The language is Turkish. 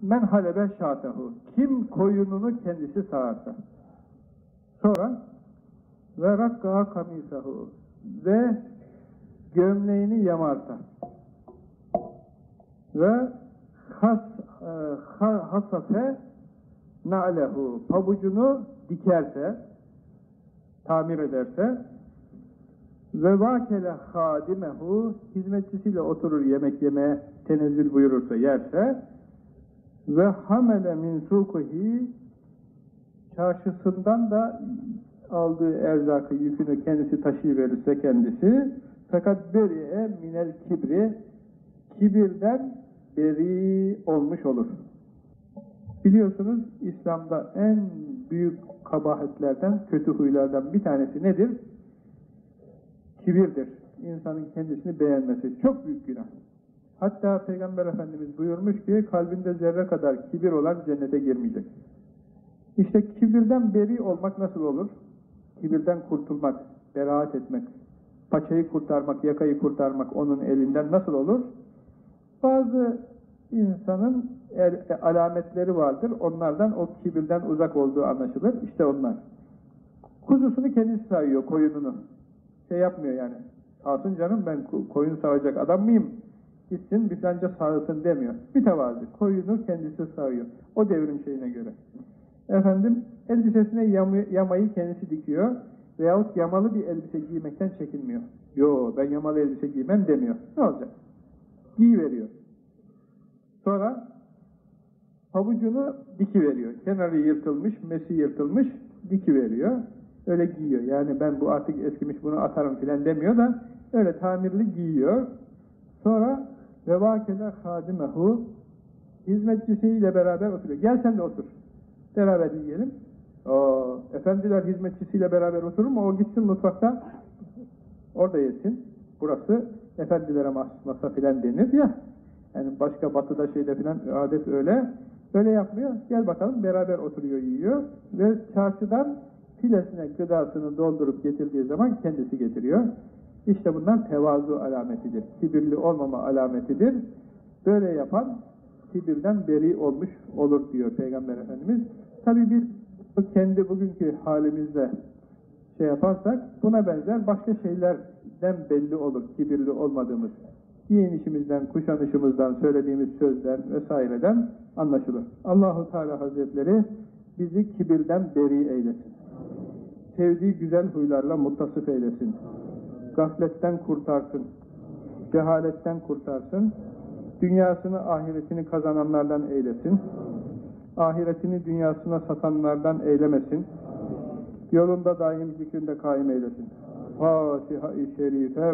men halebe şatehu, kim koyununu kendisi sağarsa. Sonra ve rakka kamisahu, ve gömleğini yamarsa ve hasafe na'lehu, pabucunu dikerse, tamir ederse ve vakele hadimehu, hizmetçisiyle oturur yemek yemeye tenezzül buyurursa, yerse ve hamele min sukuhi, çarşısından da aldığı erzakı, yükünü kendisi taşıyıverirse kendisi, fakat beri'e minel kibri, kibirden beri olmuş olur. Biliyorsunuz İslam'da en büyük kabahatlerden, kötü huylardan bir tanesi nedir? Kibirdir. İnsanın kendisini beğenmesi. Çok büyük günah. Hatta Peygamber Efendimiz buyurmuş ki, kalbinde zerre kadar kibir olan cennete girmeyecek. İşte kibirden beri olmak nasıl olur? Kibirden kurtulmak, beraat etmek, paçayı kurtarmak, yakayı kurtarmak onun elinden nasıl olur? Bazı insanın alametleri vardır. Onlardan o kibirden uzak olduğu anlaşılır. İşte onlar. Kuzusunu kendisi sayıyor, koyununu. Şey yapmıyor yani. Alsın canım, ben koyun sağacak adam mıyım? Gitsin bir filanca sağlasın demiyor. Bir tevazi. Koyunu kendisi sağıyor. O devrin şeyine göre. Efendim, elbisesine yamayı kendisi dikiyor. Veyahut yamalı bir elbise giymekten çekinmiyor. Yo, ben yamalı elbise giymem demiyor. Ne olacak? Giyiveriyor. Sonra pabucunu dikiveriyor. Kenarı yırtılmış, mesi yırtılmış, dikiveriyor. Öyle giyiyor. Yani ben bu artık eskimiş, bunu atarım filan demiyor da öyle tamirli giyiyor. Sonra ve vakele hadimehu, hizmetçisiyle beraber oturuyor. Gel sen de otur. Beraber yiyelim. Efendiler hizmetçisiyle beraber oturur mu? O gitsin mutfakta orada yesin. Burası efendilere masa filan denir ya. Yani başka batıda şeyde filan adet öyle. Öyle yapmıyor. Gel bakalım, beraber oturuyor, yiyor. Ve çarşıdan filesine gıdasını doldurup getirdiği zaman kendisi getiriyor. İşte bunlar tevazu alametidir. Kibirli olmama alametidir. Böyle yapan kibirden beri olmuş olur diyor Peygamber Efendimiz. Tabi biz kendi bugünkü halimizle şey yaparsak buna benzer başka şeylerden belli olur kibirli olmadığımız. Giyinişimizden, kuşanışımızdan, söylediğimiz sözler vesaireden anlaşılır. Allahu Teala Hazretleri bizi kibirden beri eylesin. Sevdiği güzel huylarla muttasıf eylesin. Gafletten kurtarsın. Cehaletten kurtarsın. Dünyasını, ahiretini kazananlardan eylesin. Ahiretini dünyasına satanlardan eylemesin. Yolunda daim zikrinde kaim eylesin. Fatiha-i Şerife